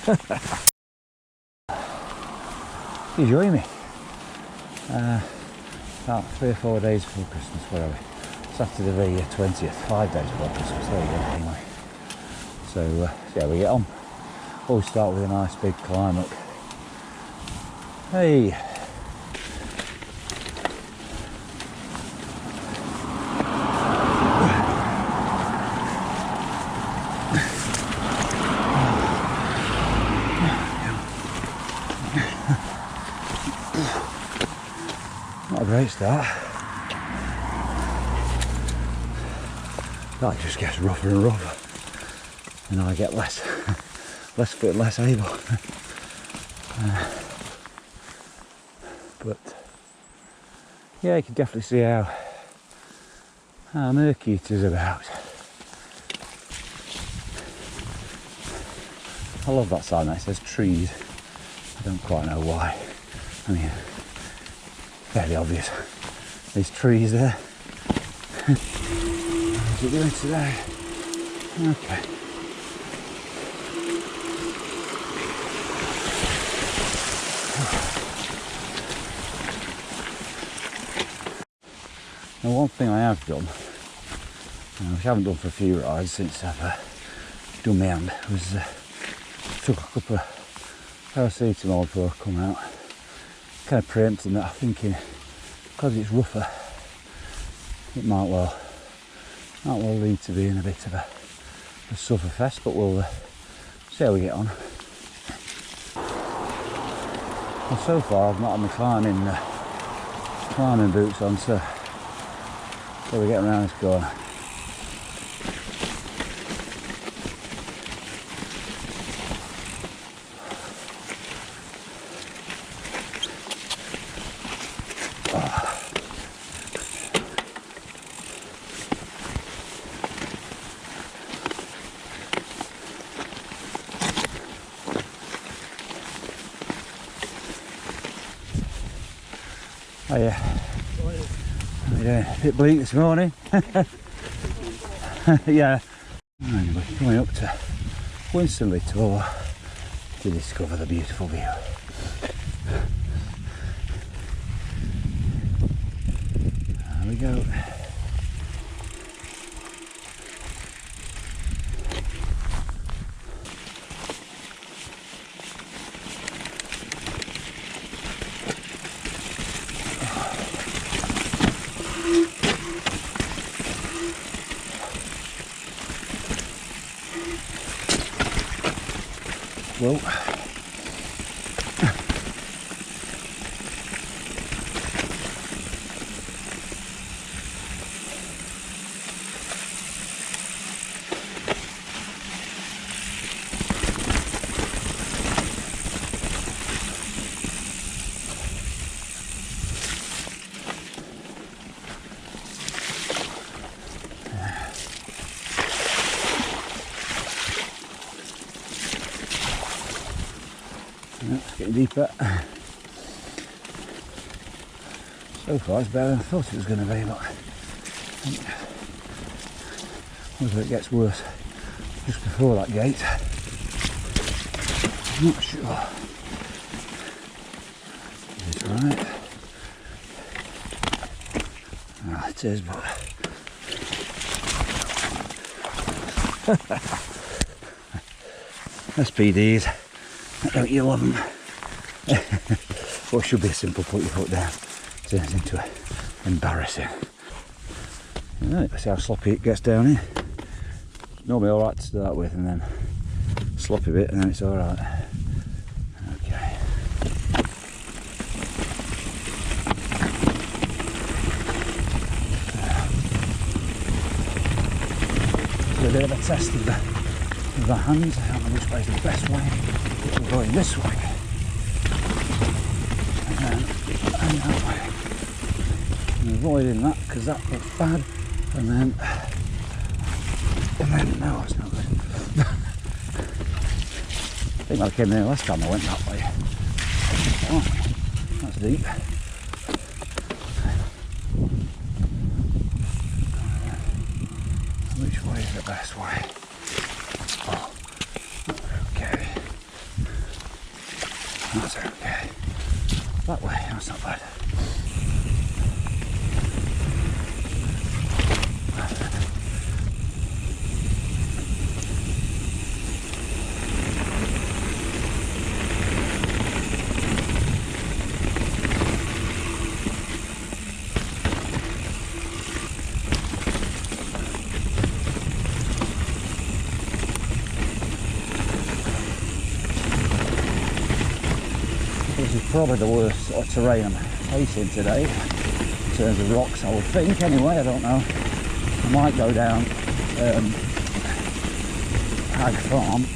You join me? About 3 or 4 days before Christmas, where are we? Saturday the 20th, 5 days before Christmas, there you go, anyway. So, see how we get on. Always start with a nice big climb up. Hey! Not a great start. That just gets rougher and rougher, and I get less fit, less able. But yeah, you can definitely see how murky it is about. I love that sign that says trees. I don't quite know why. I mean, fairly obvious. There's trees there. How's it doing today? Okay. Now, one thing I have done, which I haven't done for a few rides since I've done my hand, was took a couple of paracetamol before I come out. Kind of preempting that, thinking because it's rougher, it might well lead to being a bit of a sufferfest, but we'll see how we get on. Well, so far I've not had my climbing boots on, so we're getting around this corner. Oh yeah. How you doing? A bit bleak this morning. Yeah. Anyway, coming up to Winstonley Tor to discover the beautiful view. There we go. Well, it's getting deeper. So far it's better than I thought it was going to be, but whether it gets worse just before that gate, I'm not sure. Is it right? Ah, it is, but SPDs, don't you love them? What should be a simple put your foot down turns into embarrassing. Right, let's see how sloppy it gets down here. Normally alright to start with, and then sloppy bit, and then it's alright. Okay. A bit of a test of the hands. I don't know which way is the best way. We're going this way. And that way. And avoiding that because that looks bad. And then no, it's not good. I think I came there last time I went that way. Oh, that's deep. Which way is the best way? Oh, okay. probably the worst sort of terrain I'm facing today in terms of rocks, I would think. Anyway, I don't know. I might go down Hag Farm.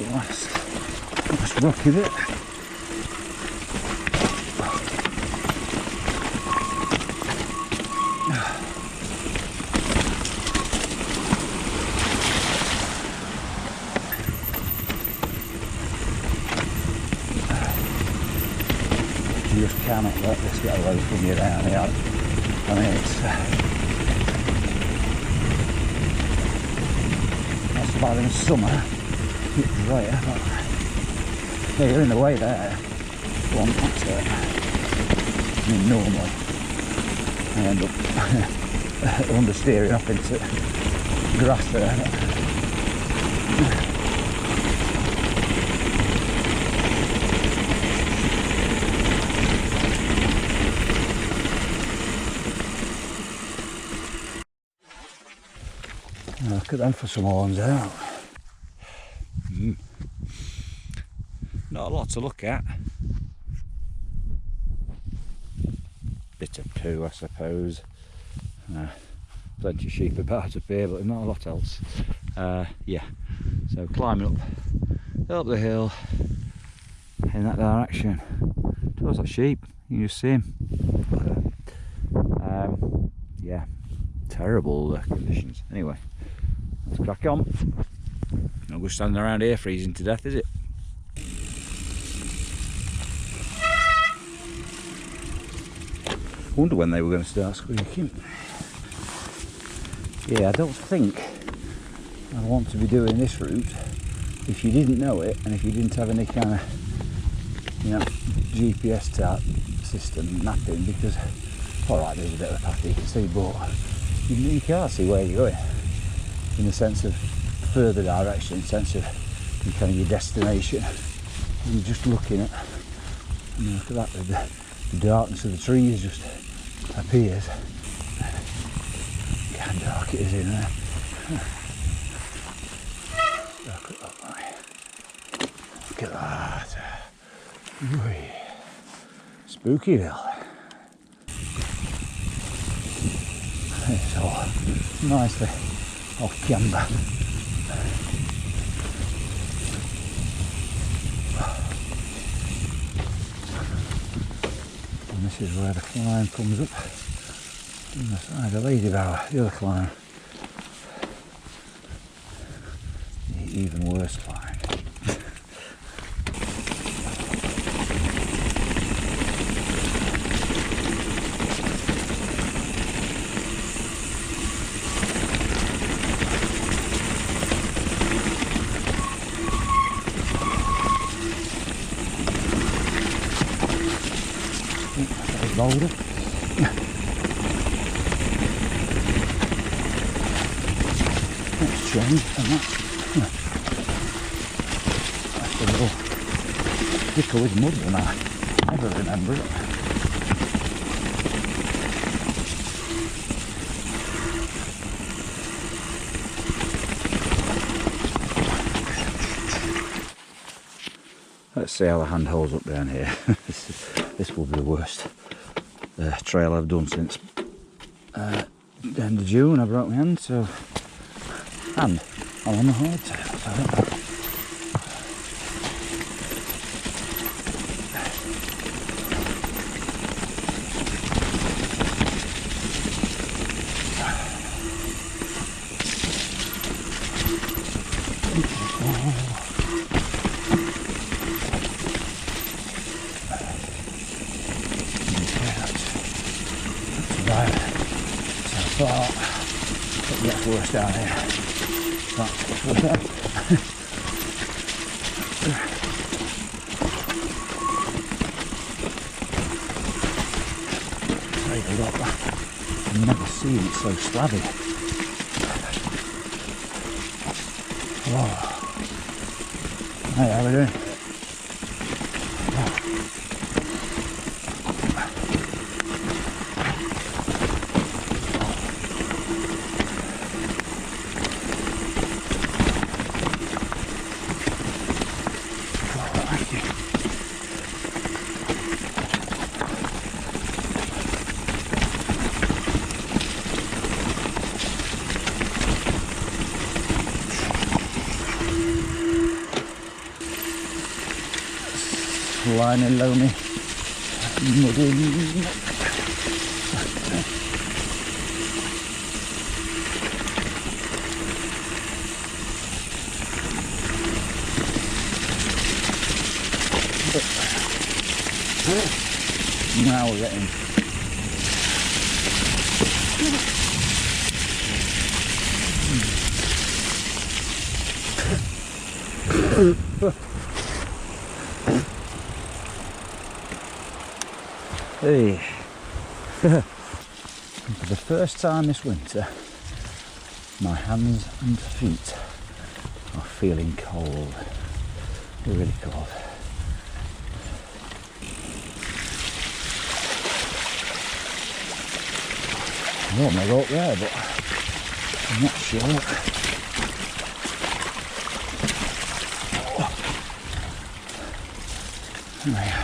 Nice rocky bit. You just cannot let this get away from you down here. I mean, it's not so bad in the summer. It's right, but yeah, you're in the way there. Go on, that's it. I mean, normally I end up understeering up into grass there. Look at them for some horns out. Not a lot to look at. Bit of poo, I suppose. Plenty of sheep about up here, but not a lot else. Yeah, so climbing up the hill in that direction towards that sheep. You can just see him. Yeah, terrible conditions. Anyway, let's crack on. Not good standing around here freezing to death, is it? Wonder when they were going to start squeaking. Yeah, I don't think I want to be doing this route if you didn't know it and if you didn't have any kind of, you know, GPS type system mapping, because alright, there's a bit of a path you can see, but you can't see where you're going in the sense of further direction, in the sense of kind of your destination. You're just looking at, you know, look at that, the darkness of the trees just appears. Look how dark it is in there. Look at that. Look at that. Ooh. Spookyville. It's all nicely off camber. And this is where the climb comes up on the side of Ladybower, the other climb. The even worse climb. Boulder. That's changed, and that's a little sticker with mud, and I never remember it. Let's see how the hand holds up down here. This will be the worst trail I've done since the end of June. I broke my hand, so, and I'm on the hardtail, so worse down here. That's worse down. I've never seen it so slabby. Whoa. Hey, how are we doing? Slimy, loamy, muddy. Now we're getting hey. For the first time this winter, my hands and feet are feeling cold, really cold. I want my rope there, but I'm not sure. There.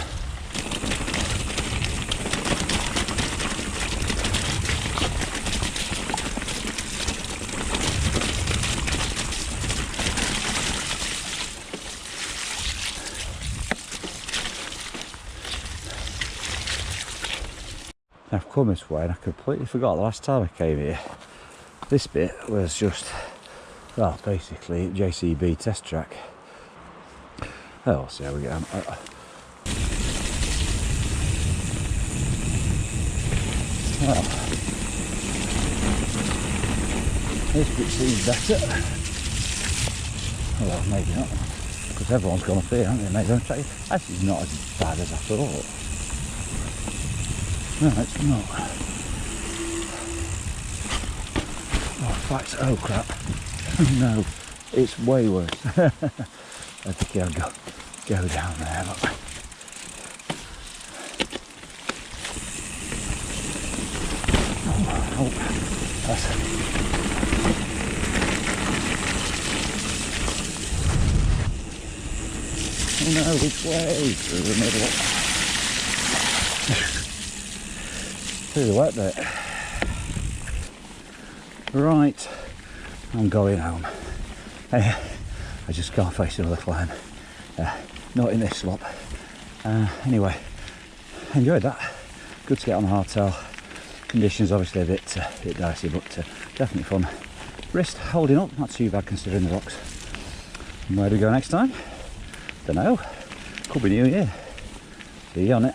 I've come this way and I completely forgot the last time I came here. This bit was just, well, basically JCB test track. Oh, we'll see how we get on. Well, this bit seems better. Well, maybe not, because everyone's gone up here, haven't they? Maybe actually it's not as bad as I thought. No, it's not. Oh, in fact, oh crap. No, it's way worse. I think I'll go down there. Look. Oh, that's it. Oh no, which way? Through the middle. Through the wet bit. Right, I'm going home. I just can't face another climb. Not in this slop. Anyway, enjoyed that. Good to get on the hardtail. Conditions obviously a bit dicey, but definitely fun. Wrist holding up, not too bad considering the rocks. And where do we go next time? Don't know. Could be New Year. See you on it.